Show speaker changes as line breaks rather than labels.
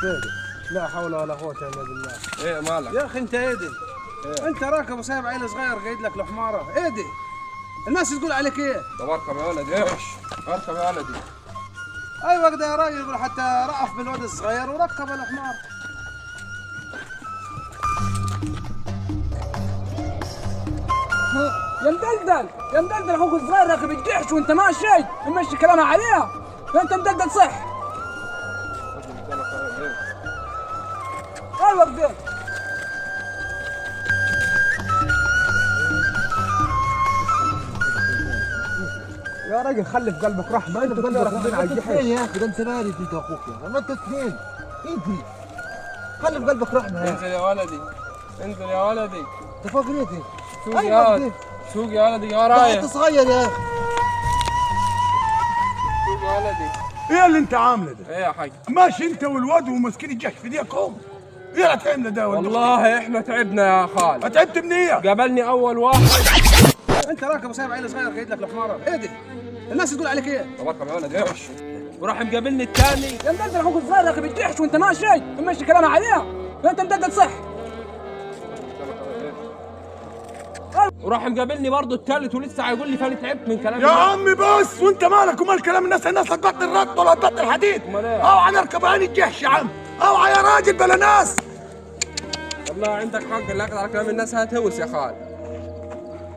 اهدي. لا حول ولا قوة الا بالله.
ايه مالك؟
يا اخي انت اهدي.
إيه؟
انت راكب وسايب عيل صغير قايد لك الحمارة، اهدي. الناس تقول عليك ايه؟
طب اركب يا ولدي، ايش؟ اركب يا ولدي.
ايوه كده يا راجل، يقول حتى رأف بالواد الصغير وركب الحمار.
يا مدلدل يا مدلدل، اخوك الصغير راكب الجحش وانت ماشي تمشي كلامه عليها. انت مدلدل صح. ايوه كده.
يا راجل خلي في قلبك رحمة، انت كل راكبين على الجحش.
يا اخي ده انت بارد انت واخوك يا اخي، ما انت اثنين. انت خلي في قلبك رحمه يا
انزل يا ولدي، انزل يا ولدي.
انت فوق ريتي.
سوق يا ولدي، سوق يا ولدي يا رايح.
انت صغير يا اخي.
سوق يا ولدي.
ايه اللي انت عامله ده؟
ايه يا حاج؟
ماشي انت والواد وماسكين الجحش في ايديكم. ايه اللي تعمله ده؟
والله احنا تعبنا يا خال.
تعبت من ايه؟
قابلني اول واحد.
انت راكب وسايب عيل صغير قايد لك الحمارة، اهدي. الناس تقول عليك ايه؟
طب اركب يا ولدي، ايش؟ وراح مقابلني الثاني.
يا مدلدل، اخوك الصغير راكب الجحش وانت ماشي تمشي كلامه عليها. انت مدلدل صح.
وراح مقابلني برضه الثالث ولسه هيقول لي فاني تعبت من كلام
يا عمي بس، وانت مالك ومال كلام الناس هتبطل الرد ولا هتبطل الحديد؟
امال ايه؟
اوعى نركب عين الجحش يا عم، اوعى يا راجل بلا ناس.
والله عندك حق، اللي اخذ على كلام الناس هتهوس يا خال.